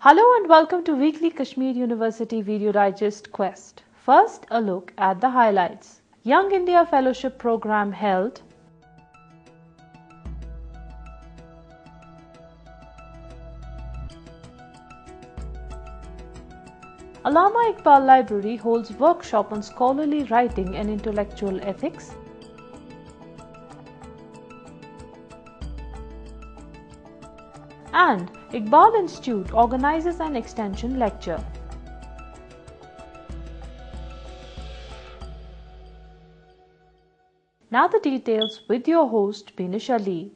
Hello and welcome to Weekly Kashmir University Video Digest Quest. First, a look at the highlights. Young India Fellowship Program held. Allama Iqbal Library holds workshop on scholarly writing and intellectual ethics. And Iqbal Institute organizes an extension lecture. Now the details with your host Binish Ali.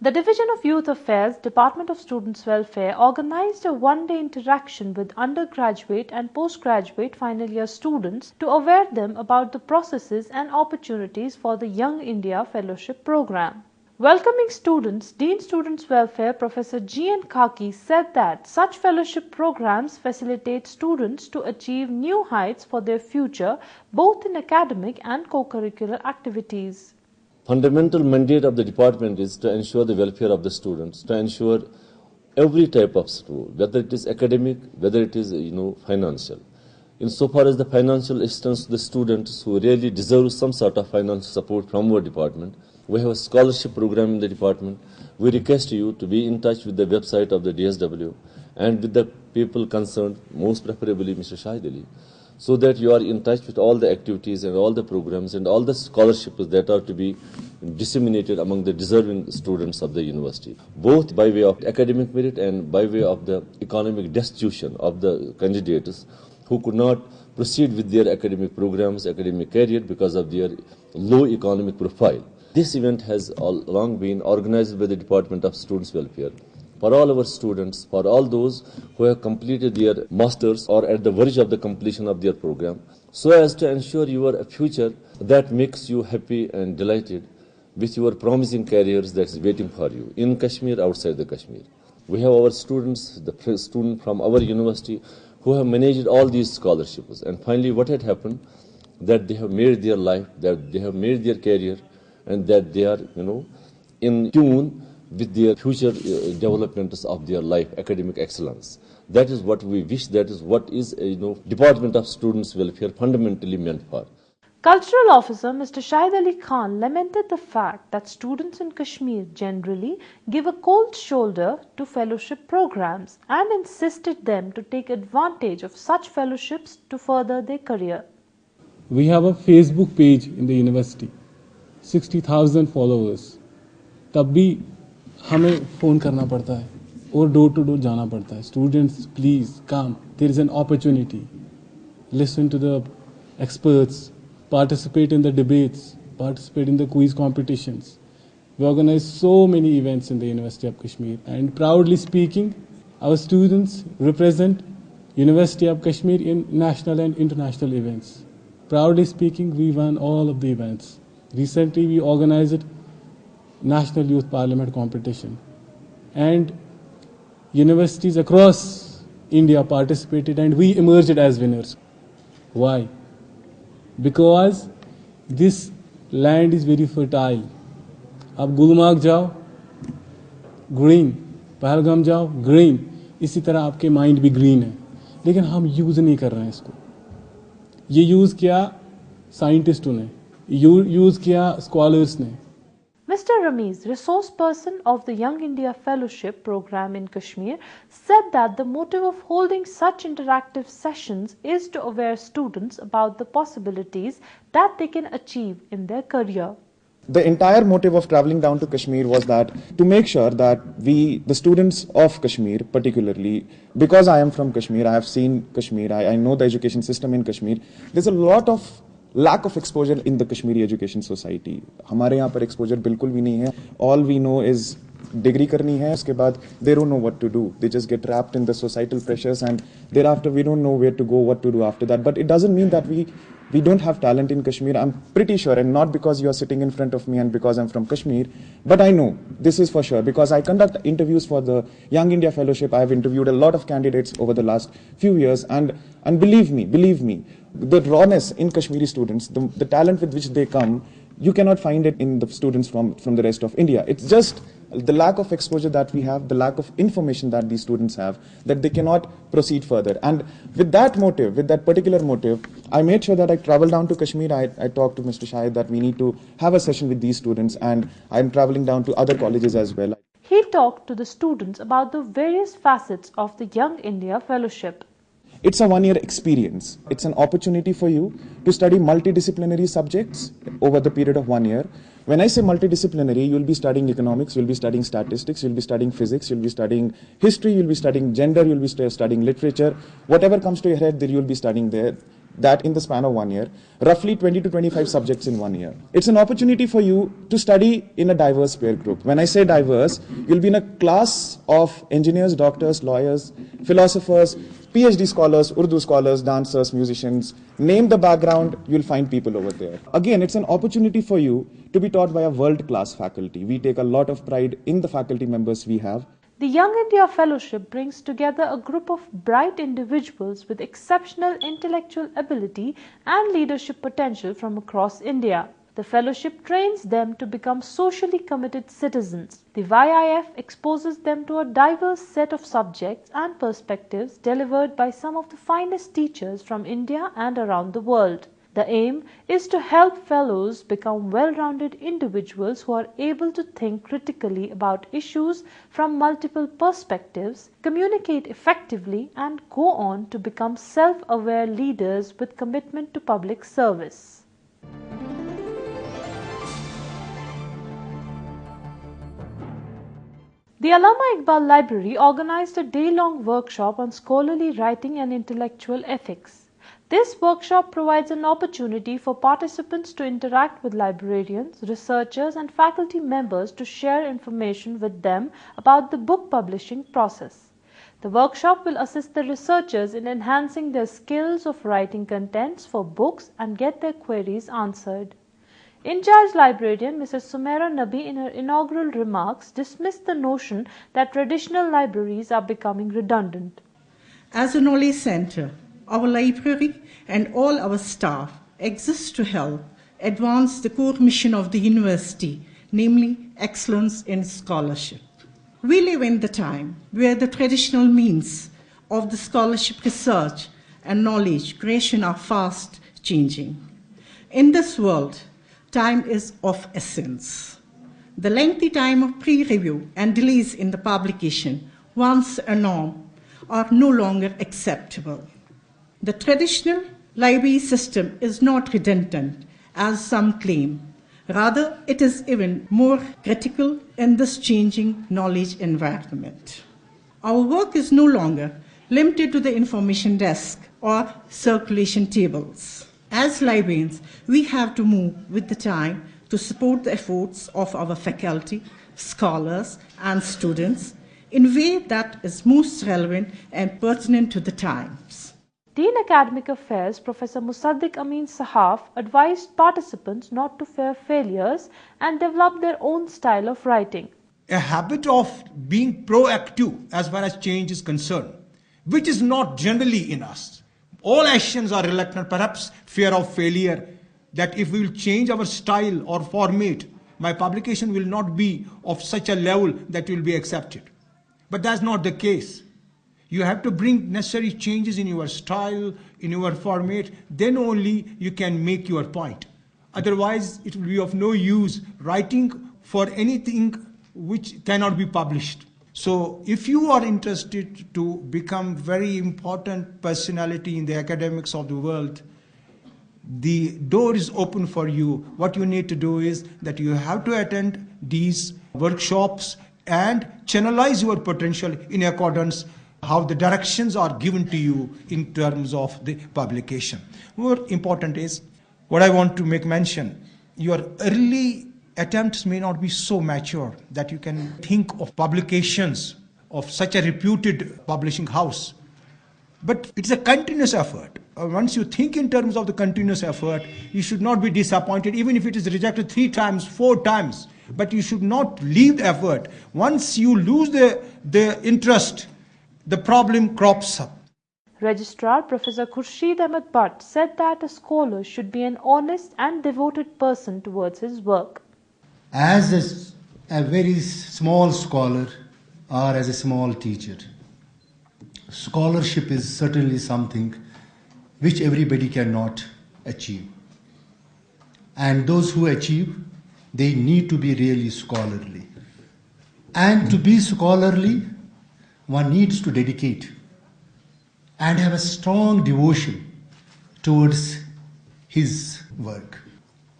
The Division of Youth Affairs, Department of Students' Welfare organized a one-day interaction with undergraduate and postgraduate final year students to aware them about the processes and opportunities for the Young India Fellowship Program. Welcoming students, Dean Students' Welfare Professor G.N. Khaki said that such fellowship programs facilitate students to achieve new heights for their future, both in academic and co-curricular activities. Fundamental mandate of the department is to ensure the welfare of the students, to ensure every type of school, whether it is academic, whether it is financial. Insofar as the financial assistance to the students who really deserve some sort of financial support from our department, we have a scholarship program in the department. We request you to be in touch with the website of the DSW and with the people concerned, most preferably Mr. Shahid Ali, so that you are in touch with all the activities and all the programs and all the scholarships that are to be disseminated among the deserving students of the university, both by way of academic merit and by way of the economic destitution of the candidates who could not proceed with their academic programs, academic career because of their low economic profile. This event has all along been organized by the Department of Students' Welfare for all our students, for all those who have completed their masters or at the verge of the completion of their program, so as to ensure your future that makes you happy and delighted with your promising careers that is waiting for you in Kashmir, outside the Kashmir. We have our students, the student from our university, who have managed all these scholarships. And finally, what had happened, that they have made their life, that they have made their career, and that they are, in tune with their future developments of their life, academic excellence. That is what we wish, that is what is, Department of Students' Welfare fundamentally meant for. Cultural Officer Mr. Shahid Ali Khan lamented the fact that students in Kashmir generally give a cold shoulder to fellowship programs and insisted them to take advantage of such fellowships to further their career. We have a Facebook page in the university, 60,000 followers. तब भी हमें phone करना पड़ता है और door to door जाना पड़ता है. Students, please come. There is an opportunity. Listen to the experts. Participate in the debates. Participate in the quiz competitions. We organize so many events in the University of Kashmir. And proudly speaking, our students represent University of Kashmir in national and international events. Proudly speaking, we won all of the events. Recently, we organized National Youth Parliament competition, and universities across India participated and we emerged as winners. Why? Because this land is very fertile. आप गुलमार्ग जाओ, green, Pahalgam जाओ, green. इसी तरह आपके mind भी green है, लेकिन हम यूज़ नहीं कर रहे हैं इसको. ये यूज़ किया साइंटिस्टों ने, यूज़ किया स्कॉलर्स ने. Mr. Ramiz, resource person of the Young India Fellowship Program in Kashmir, said that the motive of holding such interactive sessions is to aware students about the possibilities that they can achieve in their career. The entire motive of traveling down to Kashmir was that to make sure that the students of Kashmir particularly, because I am from Kashmir, I have seen Kashmir, I know the education system in Kashmir, there's a lot of lack of exposure in the Kashmiri education society. हमारे यहाँ पर exposure बिल्कुल भी नहीं है. All we know is degree करनी है, उसके बाद they don't know what to do. They just get trapped in the societal pressures and thereafter we don't know where to go, what to do after that. But it doesn't mean that we don't have talent in Kashmir. I'm pretty sure, and not because you are sitting in front of me and because I'm from Kashmir, but I know this is for sure because I conduct interviews for the Young India Fellowship. I have interviewed a lot of candidates over the last few years, and believe me, the rawness in Kashmiri students, the talent with which they come, you cannot find it in the students from the rest of India. It's just the lack of exposure that we have, the lack of information that these students have, that they cannot proceed further. And with that motive, with that particular motive, I made sure that I traveled down to Kashmir. I talked to Mr. Shahid that we need to have a session with these students, and I'm traveling down to other colleges as well. He talked to the students about the various facets of the Young India Fellowship. It's a one-year experience. It's an opportunity for you to study multidisciplinary subjects over the period of 1 year. When I say multidisciplinary, you'll be studying economics, you'll be studying statistics, you'll be studying physics, you'll be studying history, you'll be studying gender, you'll be studying literature. Whatever comes to your head, there you'll be studying there. That in the span of 1 year. Roughly 20 to 25 subjects in 1 year. It's an opportunity for you to study in a diverse peer group. When I say diverse, you'll be in a class of engineers, doctors, lawyers, philosophers, PhD scholars, Urdu scholars, dancers, musicians. Name the background, you'll find people over there. Again, it's an opportunity for you to be taught by a world-class faculty. We take a lot of pride in the faculty members we have. The Young India Fellowship brings together a group of bright individuals with exceptional intellectual ability and leadership potential from across India. The fellowship trains them to become socially committed citizens. The YIF exposes them to a diverse set of subjects and perspectives delivered by some of the finest teachers from India and around the world. The aim is to help fellows become well-rounded individuals who are able to think critically about issues from multiple perspectives, communicate effectively, and go on to become self-aware leaders with commitment to public service. The Allama Iqbal Library organized a day-long workshop on scholarly writing and intellectual ethics. This workshop provides an opportunity for participants to interact with librarians, researchers, and faculty members to share information with them about the book publishing process. The workshop will assist the researchers in enhancing their skills of writing contents for books and get their queries answered. In-charge librarian Mrs. Sumaira Nabi in her inaugural remarks dismissed the notion that traditional libraries are becoming redundant. As a knowledge center, our library and all our staff exist to help advance the core mission of the university, namely excellence in scholarship. We live in the time where the traditional means of the scholarship research and knowledge creation are fast changing. In this world, time is of essence. The lengthy time of pre-review and delays in the publication, once a norm, are no longer acceptable. The traditional library system is not redundant, as some claim. Rather, it is even more critical in this changing knowledge environment. Our work is no longer limited to the information desk or circulation tables. As librarians, we have to move with the time to support the efforts of our faculty, scholars, and students in a way that is most relevant and pertinent to the times. Dean Academic Affairs Professor Musaddiq Amin Sahaf advised participants not to fear failures and develop their own style of writing. A habit of being proactive as far as change is concerned, which is not generally in us. All actions are reluctant, perhaps fear of failure, that if we will change our style or format, my publication will not be of such a level that will be accepted. But that's not the case. You have to bring necessary changes in your style, in your format, then only you can make your point. Otherwise, it will be of no use writing for anything which cannot be published. So if you are interested to become very important personality in the academics of the world, the door is open for you. What you need to do is that you have to attend these workshops and channelize your potential in accordance how the directions are given to you in terms of the publication. More important is, what I want to make mention, your early attempts may not be so mature that you can think of publications of such a reputed publishing house. But it's a continuous effort. Once you think in terms of the continuous effort, you should not be disappointed, even if it is rejected 3 times, 4 times. But you should not leave the effort. Once you lose the interest, the problem crops up. Registrar Professor Khurshid Ahmed Bhatt said that a scholar should be an honest and devoted person towards his work. As a very small scholar or as a small teacher, scholarship is certainly something which everybody cannot achieve. And those who achieve, they need to be really scholarly. And to be scholarly, one needs to dedicate and have a strong devotion towards his work.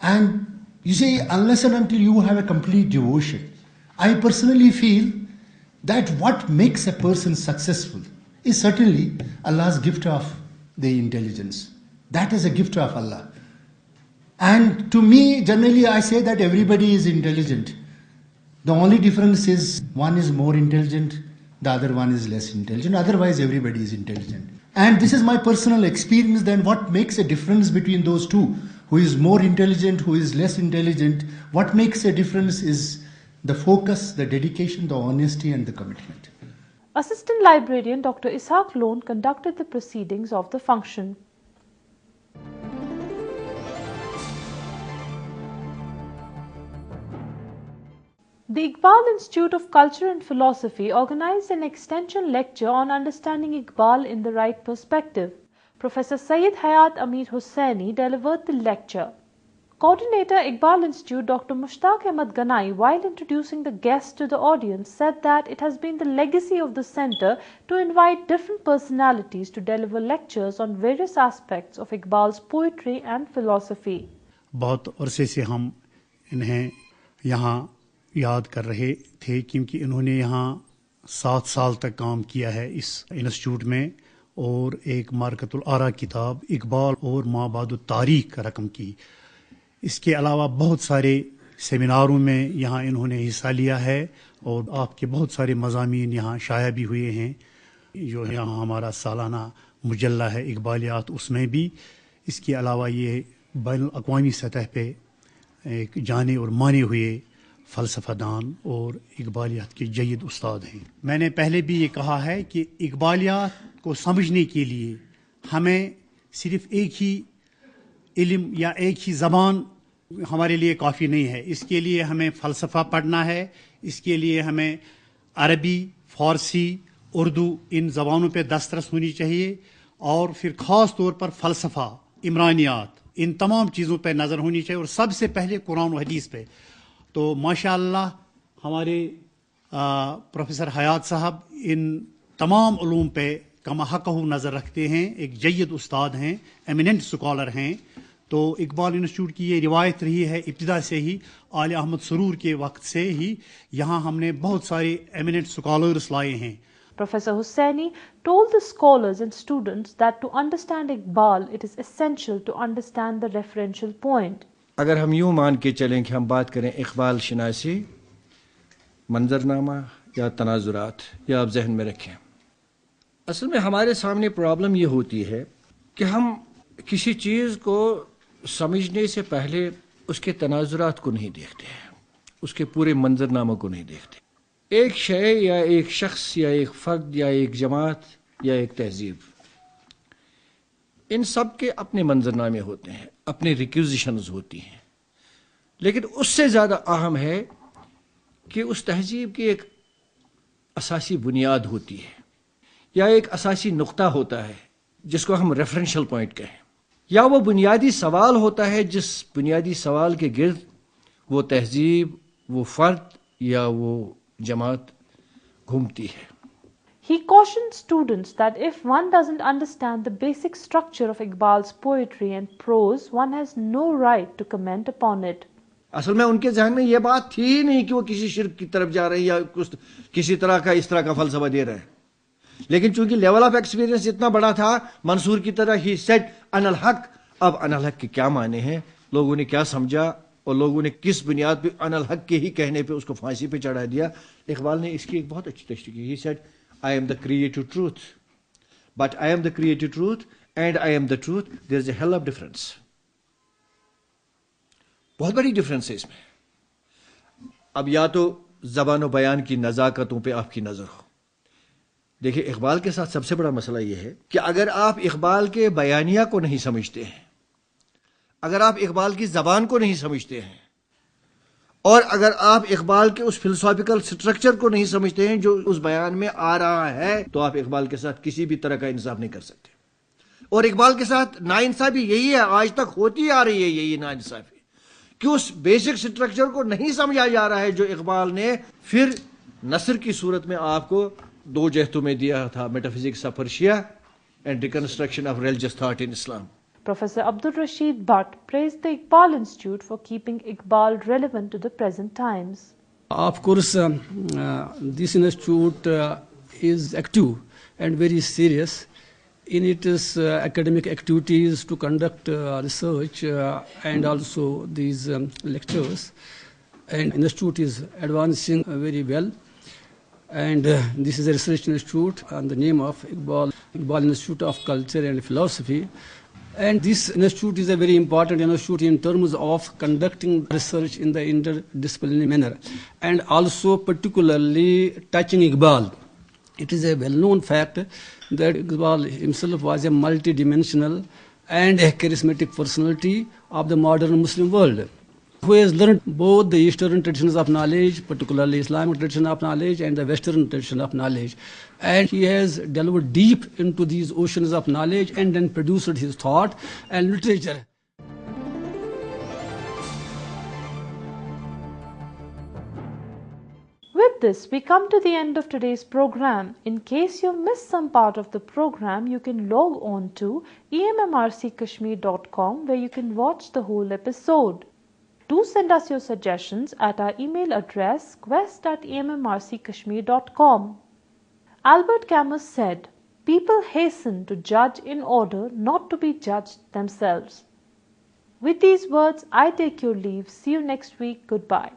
And you see, unless and until you have a complete devotion, I personally feel that what makes a person successful is certainly Allah's gift of the intelligence. That is a gift of Allah. And to me, generally I say that everybody is intelligent. The only difference is one is more intelligent, the other one is less intelligent. Otherwise, everybody is intelligent. And this is my personal experience. Then what makes a difference between those two? Who is more intelligent, who is less intelligent? What makes a difference is the focus, the dedication, the honesty and the commitment. Assistant Librarian Dr. Ishaq Lone conducted the proceedings of the function. The Iqbal Institute of Culture and Philosophy organized an extension lecture on understanding Iqbal in the right perspective. Professor Sayyid Hayat Amir Hussaini delivered the lecture. Coordinator Iqbal Institute Dr. Mushtaq Ahmad Ganai, while introducing the guests to the audience, said that it has been the legacy of the center to invite different personalities to deliver lectures on various aspects of Iqbal's poetry and philosophy. बहुत अरसे से हम इन्हें यहाँ याद कर रहे थे क्योंकि इन्होंने यहाँ 7 साल तक काम किया है इस इंस्टीट्यूट में और एक मारकतुल आरा किताब इकबाल और माबाद तारीख रकम की। इसके अलावा बहुत सारे सेमिनारों में यहाँ इन्होंने हिस्सा लिया है और आपके बहुत सारे मज़ामीन यहाँ शाया भी हुए हैं। जो यहाँ हमारा सालाना मुजल्ला है इकबालियात, उसमें भी। इसके अलावा ये बैनुल अक़वामी सतह पे एक जाने और माने हुए फ़लसफ़ादान और इकबालियात के जय्यद उस्ताद हैं। मैंने पहले भी ये कहा है कि इकबालियात को समझने के लिए हमें सिर्फ़ एक ही इल्म या एक ही ज़बान हमारे लिए काफ़ी नहीं है। इसके लिए हमें फ़लसफ़ा पढ़ना है, इसके लिए हमें अरबी, फ़ारसी, उर्दू इन ज़बानों पे दस्तरस होनी चाहिए और फिर ख़ास तौर पर फ़लसफ़ा, इमरानियात, इन तमाम चीज़ों पे नज़र होनी चाहिए और सबसे पहले कुरान व हदीस पे। तो माशाअल्लाह हमारे प्रोफेसर हयात साहब इन तमाम उलूम पे कमा हक़हू नज़र रखते हैं, एक जय्यद उस्ताद हैं, एमिनेंट स्कॉलर हैं। तो इकबाल इंस्टीट्यूट की ये रिवायत रही है इब्तिदा से ही, आले अहमद सरूर के वक्त से ही यहाँ हमने बहुत सारे एमिनेंट स्कॉलर्स लाए हैं। Professor Hussaini told the scholars and students that to understand Iqbal, it is essential to understand the referential point. अगर हम यूँ मान के चलें कि हम बात करें इकबाल शनासी, मंजरनामा या तनाजुरात, या आप जहन में रखें, असल में हमारे सामने प्रॉब्लम ये होती है कि हम किसी चीज़ को समझने से पहले उसके तनाजुरात को नहीं देखते हैं, उसके पूरे मंजरनामा को नहीं देखते। एक शय या एक शख्स या एक फ़र्द या एक जमात या एक तहजीब, इन सब के अपने मंजरनामे होते हैं, अपने रिक्विजिशंस होती हैं, लेकिन उससे ज़्यादा अहम है कि उस तहजीब की एक असासी बुनियाद होती है या एक असासी नुक्ता होता है जिसको हम रेफरेंशियल पॉइंट कहें, या वो बुनियादी सवाल होता है जिस बुनियादी सवाल के गिर्द वो तहजीब, वो फ़र्द या वो जमात घूमती है। He cautioned students that if one doesn't understand the basic structure of Iqbal's poetry and prose, one has no right to comment upon it. असल में उनके जहन में ये बात थी ही नहीं कि वो किसी शिर्क की तरफ जा रहे हैं या कुछ किसी तरह का इस तरह का फलसफा दे रहे हैं, लेकिन चूंकि लेवल ऑफ एक्सपीरियंस इतना बड़ा था, मंसूर की तरह ही सेड अनल हक। अब अनल हक के क्या माने हैं, लोगों ने क्या समझा और लोगों ने किस बुनियाद पे अनल हक के ही कहने पे उसको फांसी पे चढ़ा दिया। इकबाल ने इसकी एक बहुत अच्छी तशरीह की। He said I am the creative truth, but I am the creative truth and I am the truth. There is a hell of difference. बहुत बड़ी डिफरेंस है इसमें। अब या तो ज़बान व बयान की नज़ाकतों पे आपकी नज़र हो, देखिए, इकबाल के साथ सबसे बड़ा मसला यह है कि अगर आप इकबाल के बयानिया को नहीं समझते हैं, अगर आप इकबाल की जबान को नहीं समझते हैं, और अगर आप इकबाल के उस फिलोसॉफिकल स्ट्रक्चर को नहीं समझते हैं जो उस बयान में आ रहा है, तो आप इकबाल के साथ किसी भी तरह का इंसाफ नहीं कर सकते। और इकबाल के साथ नाइंसाफी यही है, आज तक होती आ रही है यही नाइंसाफी, कि उस बेसिक स्ट्रक्चर को नहीं समझा जा रहा है जो इकबाल ने फिर नसर की सूरत में आपको दो जहतों में दिया था, metaphysics of Persia and reconstruction of religious thought in Islam. Professor Abdul Rashid Bhatt praised the Iqbal Institute for keeping Iqbal relevant to the present times. Of course, this institute is active and very serious in its academic activities to conduct research and also these lectures. And institute is advancing very well. And this is a research institute on the name of Iqbal Institute of Culture and Philosophy. And this institute is a very important institute in terms of conducting research in the interdisciplinary manner, and also particularly touching Iqbal. It is a well-known fact that Iqbal himself was a multidimensional and a charismatic personality of the modern Muslim world, who has learned both the Eastern traditions of knowledge, particularly Islamic tradition of knowledge, and the Western tradition of knowledge. And he has delved deep into these oceans of knowledge and then produced his thought and literature. With this, we come to the end of today's program. In case you missed some part of the program, you can log on to emmrckashmir.com where you can watch the whole episode. Do send us your suggestions at our email address quest@emmrckashmir.com. Albert Camus said, "People hasten to judge in order not to be judged themselves." With these words, I take your leave. See you next week. Goodbye.